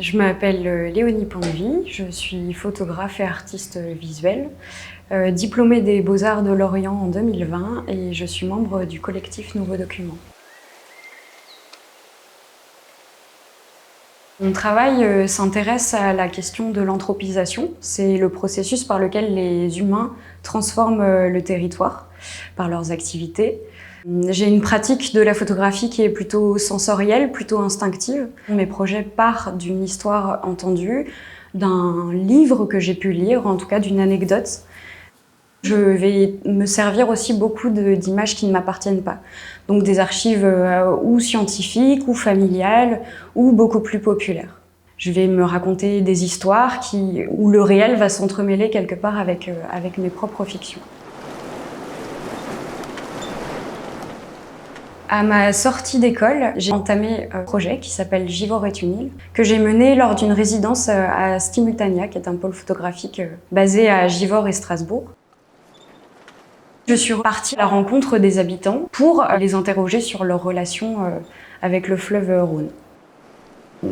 Je m'appelle Léonie Pondevie, je suis photographe et artiste visuelle, diplômée des Beaux-Arts de Lorient en 2020 et je suis membre du collectif Nouveaux Documents. Mon travail s'intéresse à la question de l'anthropisation. C'est le processus par lequel les humains transforment le territoire par leurs activités. J'ai une pratique de la photographie qui est plutôt sensorielle, plutôt instinctive. Mes projets partent d'une histoire entendue, d'un livre que j'ai pu lire, en tout cas d'une anecdote. Je vais me servir aussi beaucoup d'images qui ne m'appartiennent pas. Donc des archives ou scientifiques, ou familiales, ou beaucoup plus populaires. Je vais me raconter des histoires où le réel va s'entremêler quelque part avec mes propres fictions. À ma sortie d'école, j'ai entamé un projet qui s'appelle Givors est une île, que j'ai mené lors d'une résidence à Stimultania, qui est un pôle photographique basé à Givors et Strasbourg. Je suis partie à la rencontre des habitants pour les interroger sur leur relation avec le fleuve Rhône.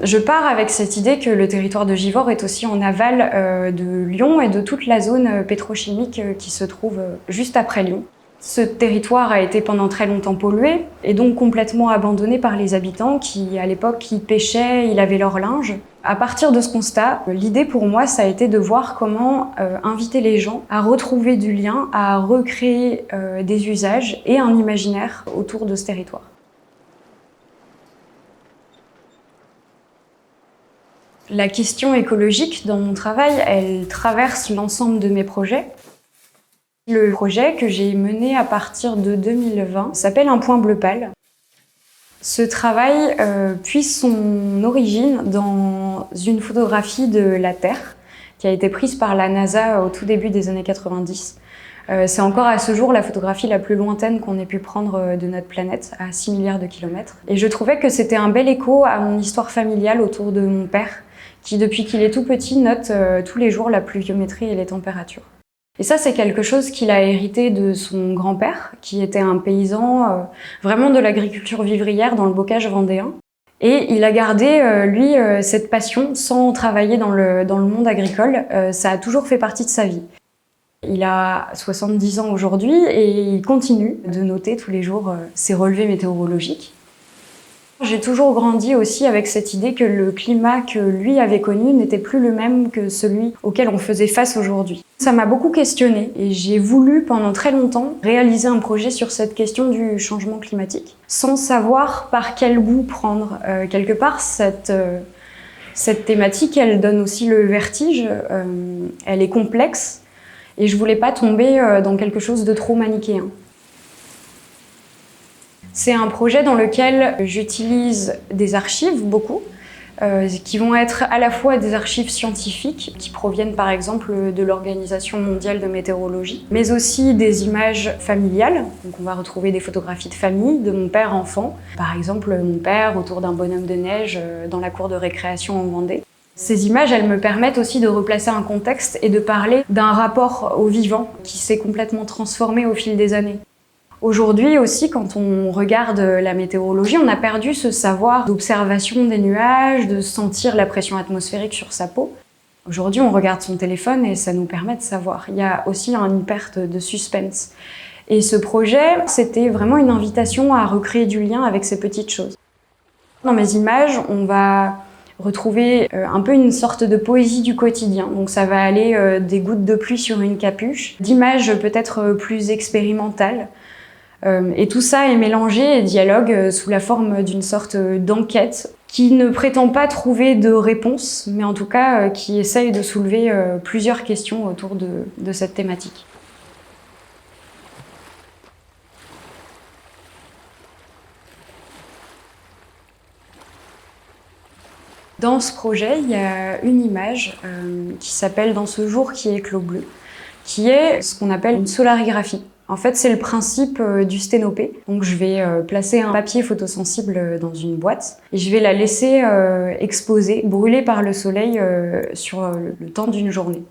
Je pars avec cette idée que le territoire de Givors est aussi en aval de Lyon et de toute la zone pétrochimique qui se trouve juste après Lyon. Ce territoire a été pendant très longtemps pollué et donc complètement abandonné par les habitants qui, à l'époque, y pêchaient, y lavaient leur linge. À partir de ce constat, l'idée pour moi, ça a été de voir comment inviter les gens à retrouver du lien, à recréer des usages et un imaginaire autour de ce territoire. La question écologique dans mon travail, elle traverse l'ensemble de mes projets. Le projet que j'ai mené à partir de 2020 s'appelle Un point bleu pâle. Ce travail puise son origine dans une photographie de la Terre qui a été prise par la NASA au tout début des années 90. C'est encore à ce jour la photographie la plus lointaine qu'on ait pu prendre de notre planète, à 6 milliards de kilomètres. Et je trouvais que c'était un bel écho à mon histoire familiale autour de mon père, qui depuis qu'il est tout petit note tous les jours la pluviométrie et les températures. Et ça, c'est quelque chose qu'il a hérité de son grand-père, qui était un paysan vraiment de l'agriculture vivrière dans le bocage vendéen. Et il a gardé, lui, cette passion sans travailler dans le monde agricole. Ça a toujours fait partie de sa vie. Il a 70 ans aujourd'hui et il continue de noter tous les jours ses relevés météorologiques. J'ai toujours grandi aussi avec cette idée que le climat que lui avait connu n'était plus le même que celui auquel on faisait face aujourd'hui. Ça m'a beaucoup questionnée et j'ai voulu pendant très longtemps réaliser un projet sur cette question du changement climatique sans savoir par quel bout prendre. Quelque part, cette thématique, elle donne aussi le vertige, elle est complexe et je voulais pas tomber dans quelque chose de trop manichéen. C'est un projet dans lequel j'utilise des archives, beaucoup, qui vont être à la fois des archives scientifiques, qui proviennent par exemple de l'Organisation mondiale de météorologie, mais aussi des images familiales. Donc on va retrouver des photographies de famille, de mon père enfant. Par exemple, mon père autour d'un bonhomme de neige dans la cour de récréation en Vendée. Ces images, elles me permettent aussi de replacer un contexte et de parler d'un rapport au vivant qui s'est complètement transformé au fil des années. Aujourd'hui aussi, quand on regarde la météorologie, on a perdu ce savoir d'observation des nuages, de sentir la pression atmosphérique sur sa peau. Aujourd'hui, on regarde son téléphone et ça nous permet de savoir. Il y a aussi une perte de suspense. Et ce projet, c'était vraiment une invitation à recréer du lien avec ces petites choses. Dans mes images, on va retrouver un peu une sorte de poésie du quotidien. Donc ça va aller des gouttes de pluie sur une capuche, d'images peut-être plus expérimentales. Et tout ça est mélangé et dialogue sous la forme d'une sorte d'enquête qui ne prétend pas trouver de réponse, mais en tout cas qui essaye de soulever plusieurs questions autour de cette thématique. Dans ce projet, il y a une image qui s'appelle « Dans ce jour qui éclot bleu », qui est ce qu'on appelle une solarigraphie. En fait, c'est le principe du sténopé. Donc je vais placer un papier photosensible dans une boîte et je vais la laisser exposer, brûler par le soleil sur le temps d'une journée.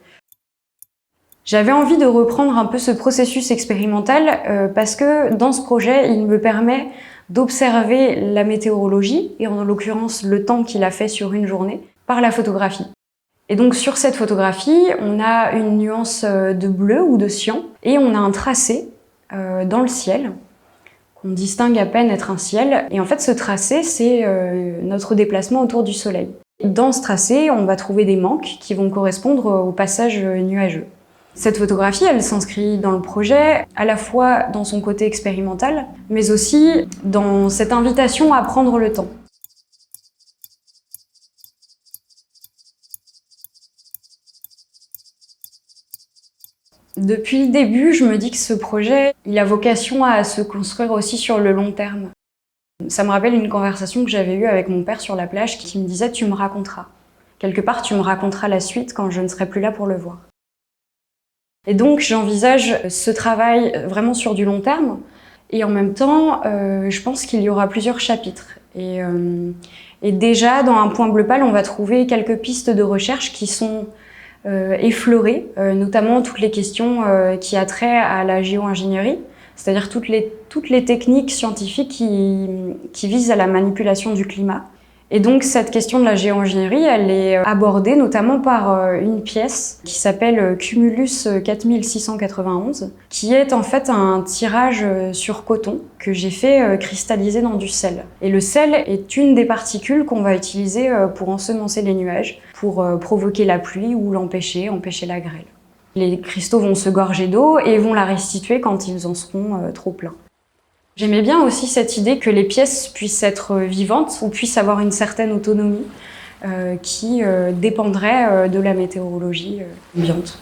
J'avais envie de reprendre un peu ce processus expérimental parce que dans ce projet, il me permet d'observer la météorologie et en l'occurrence le temps qu'il a fait sur une journée par la photographie. Et donc sur cette photographie, on a une nuance de bleu ou de cyan, et on a un tracé dans le ciel, qu'on distingue à peine être un ciel. Et en fait, ce tracé, c'est notre déplacement autour du Soleil. Dans ce tracé, on va trouver des manques qui vont correspondre au passage nuageux. Cette photographie, elle s'inscrit dans le projet, à la fois dans son côté expérimental, mais aussi dans cette invitation à prendre le temps. Depuis le début, je me dis que ce projet, il a vocation à se construire aussi sur le long terme. Ça me rappelle une conversation que j'avais eue avec mon père sur la plage qui me disait « tu me raconteras ». Quelque part, tu me raconteras la suite quand je ne serai plus là pour le voir. Et donc, j'envisage ce travail vraiment sur du long terme. Et en même temps, je pense qu'il y aura plusieurs chapitres. Et déjà, dans Un point bleu pâle, on va trouver quelques pistes de recherche qui sont effleurées, notamment toutes les questions qui a trait à la géo-ingénierie, c'est-à-dire toutes les techniques scientifiques qui visent à la manipulation du climat. Et donc cette question de la géo-ingénierie, elle est abordée notamment par une pièce qui s'appelle Cumulus 4691, qui est en fait un tirage sur coton que j'ai fait cristalliser dans du sel. Et le sel est une des particules qu'on va utiliser pour ensemencer les nuages, pour provoquer la pluie ou empêcher la grêle. Les cristaux vont se gorger d'eau et vont la restituer quand ils en seront trop pleins. J'aimais bien aussi cette idée que les pièces puissent être vivantes ou puissent avoir une certaine autonomie qui dépendrait de la météorologie ambiante.